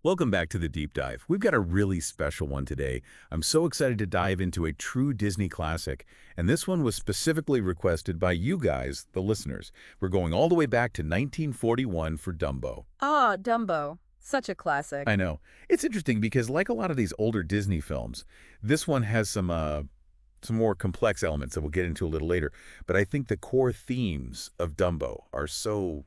Welcome back to the Deep Dive. We've got a really special one today. I'm so excited to dive into a true Disney classic, and this one was specifically requested by you guys, the listeners. We're going all the way back to 1941 for Dumbo. Ah, Dumbo. Such a I classic. know. It's interesting because like a lot of these older Disney films, this one has some more complex elements that we'll get into a little later. But I think the core themes of Dumbo are so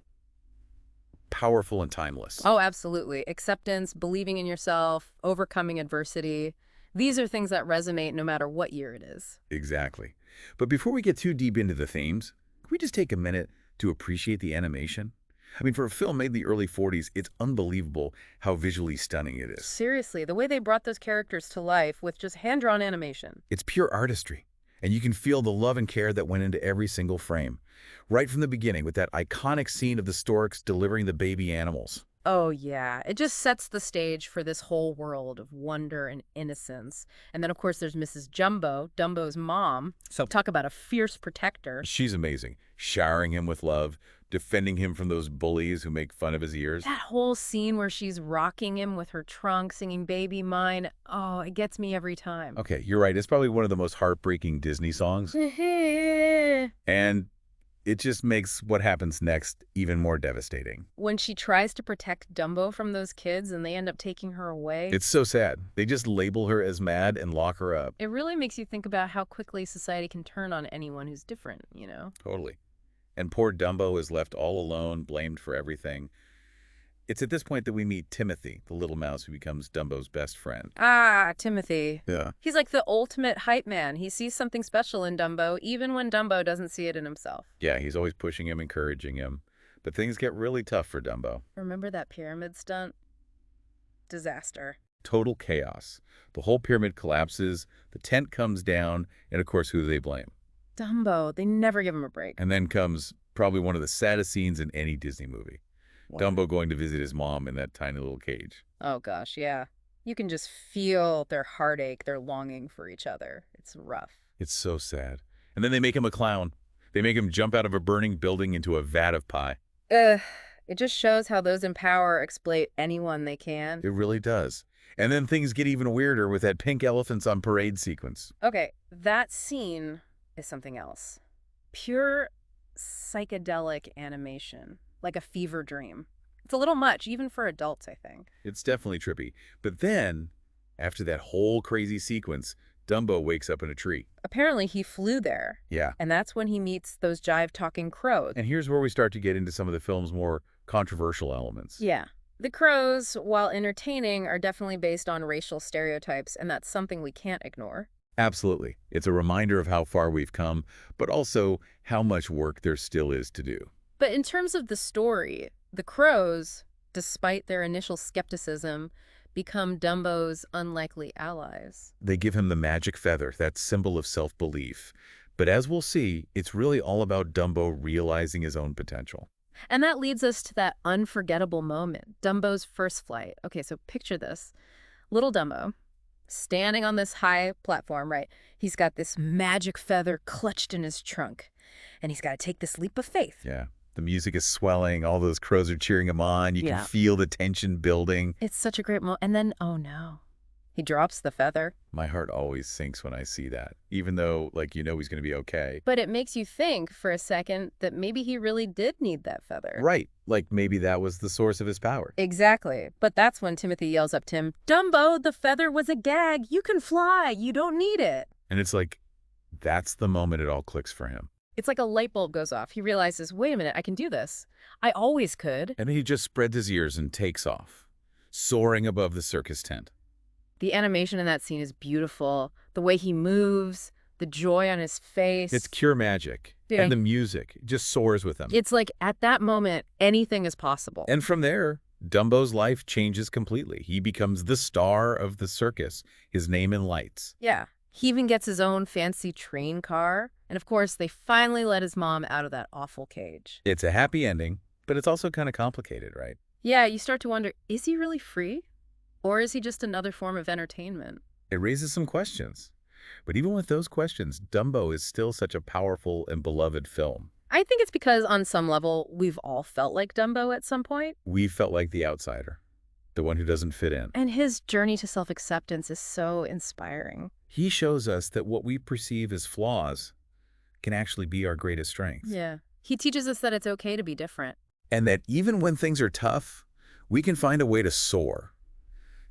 powerful and timeless. Oh, absolutely. Acceptance, believing in yourself, overcoming adversity. These are things that resonate no matter what year it is. Exactly. But before we get too deep into the themes, can we just take a minute to appreciate the animation? I mean, for a film made in the early 40s, it's unbelievable how visually stunning it is. Seriously, the way they brought those characters to life with just hand-drawn animation. It's pure artistry, and you can feel the love and care that went into every single frame. Right from the beginning with that iconic scene of the storks delivering the baby animals. Oh, yeah. It just sets the stage for this whole world of wonder and innocence. And then, of course, there's Mrs. Jumbo, Dumbo's mom. So talk about a fierce protector. She's amazing, showering him with love, defending him from those bullies who make fun of his ears. That whole scene where she's rocking him with her trunk, singing Baby Mine, oh, it gets me every time. Okay, you're right. It's probably one of the most heartbreaking Disney songs. And it just makes what happens next even more devastating. When she tries to protect Dumbo from those kids and they end up taking her away, It's so sad. They just label her as mad and lock her up. it really makes you think about how quickly society can turn on anyone who's different, you know? Totally. And poor Dumbo is left all alone, blamed for everything. It's at this point that we meet Timothy, the little mouse who becomes Dumbo's best friend. Ah, Timothy. Yeah. He's like the ultimate hype man. He sees something special in Dumbo, even when Dumbo doesn't see it in himself. Yeah, he's always pushing him, encouraging him. But things get really tough for Dumbo. Remember that pyramid stunt? Disaster. Total chaos. The whole pyramid collapses, the tent comes down, and of course, who do they blame? Dumbo, they never give him a break. And then comes probably one of the saddest scenes in any Disney movie. Wow. Dumbo going to visit his mom in that tiny little cage. Oh gosh, yeah. You can just feel their heartache, their longing for each other. It's rough. It's so sad. And then they make him a clown. They make him jump out of a burning building into a vat of pie. Ugh. It just shows how those in power exploit anyone they can. It really does. And then things get even weirder with that pink elephants on parade sequence. Okay, that scene is something else. Pure psychedelic animation, like a fever dream. It's a little much, even for adults, I think. It's definitely trippy. But then, after that whole crazy sequence, Dumbo wakes up in a tree. Apparently, he flew there, Yeah. and that's when he meets those jive-talking crows. And here's where we start to get into some of the film's more controversial elements. Yeah. The crows, while entertaining, are definitely based on racial stereotypes, and that's something we can't ignore. Absolutely. It's a reminder of how far we've come, but also how much work there still is to do. But in terms of the story, the crows, despite their initial skepticism, become Dumbo's unlikely allies. They give him the magic feather, that symbol of self-belief. But as we'll see, it's really all about Dumbo realizing his own potential. And that leads us to that unforgettable moment, Dumbo's first flight. Okay, so picture this. Little Dumbo, standing on this high platform, right? He's got this magic feather clutched in his trunk, and he's got to take this leap of faith. Yeah. The music is swelling. All those crows are cheering him on. You Yeah. can feel the tension building. It's such a great moment. And then, oh no, he drops the feather. My heart always sinks when I see that, even though, like, he's going to be okay. But it makes you think for a second that maybe he really did need that feather. Right. Like, maybe that was the source of his power. Exactly. But that's when Timothy yells up to him, Dumbo, the feather was a gag. You can fly. You don't need it. And it's like, that's the moment it all clicks for him. It's like a light bulb goes off. He realizes, wait a minute, I can do this. I always could. And then he just spreads his ears and takes off, soaring above the circus tent. The animation in that scene is beautiful. The way he moves, the joy on his face. It's pure magic. Yeah. And the music just soars with him. It's like at that moment, anything is possible. And from there, Dumbo's life changes completely. He becomes the star of the circus, his name in lights. Yeah. He even gets his own fancy train car. And of course, they finally let his mom out of that awful cage. It's a happy ending, but it's also kind of complicated, right? Yeah, you start to wonder, is he really free? Or is he just another form of entertainment? It raises some questions. But even with those questions, Dumbo is still such a powerful and beloved film. I think it's because on some level, we've all felt like Dumbo at some point. We felt like the outsider. the one who doesn't fit in. And his journey to self-acceptance is so inspiring. He shows us that what we perceive as flaws can actually be our greatest strengths. Yeah. He teaches us that it's okay to be different. And that even when things are tough, we can find a way to soar.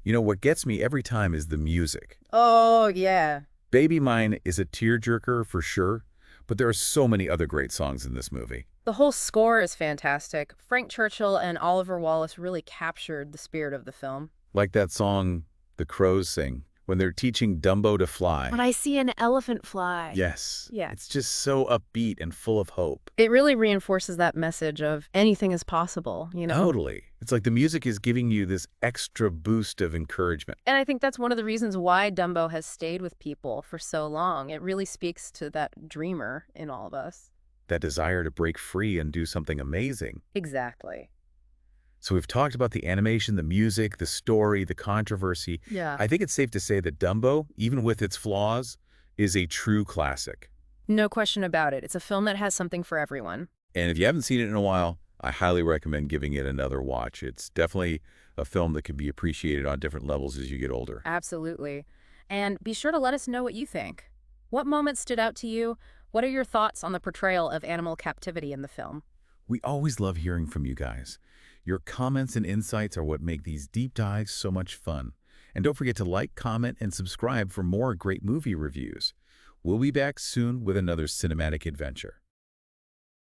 You know, what gets me every time is the music. Oh, yeah. Baby Mine is a tearjerker for sure, but there are so many other great songs in this movie. The whole score is fantastic. Frank Churchill and Oliver Wallace really captured the spirit of the film. Like that song the crows sing when they're teaching Dumbo to fly. When I see an elephant fly. Yes. Yeah. It's just so upbeat and full of hope. It really reinforces that message of anything is possible, you know? Totally. It's like the music is giving you this extra boost of encouragement. And I think that's one of the reasons why Dumbo has stayed with people for so long. It really speaks to that dreamer in all of us. That desire to break free and do something amazing. Exactly. So we've talked about the animation, the music, the story, the controversy. Yeah. I think it's safe to say that Dumbo, even with its flaws, is a true classic. No question about it. It's a film that has something for everyone. And if you haven't seen it in a while, I highly recommend giving it another watch. It's definitely a film that can be appreciated on different levels as you get older. Absolutely. And be sure to let us know what you think. What moments stood out to you? What are your thoughts on the portrayal of animal captivity in the film? We always love hearing from you guys. Your comments and insights are what make these deep dives so much fun. And don't forget to like, comment, and subscribe for more great movie reviews. We'll be back soon with another cinematic adventure.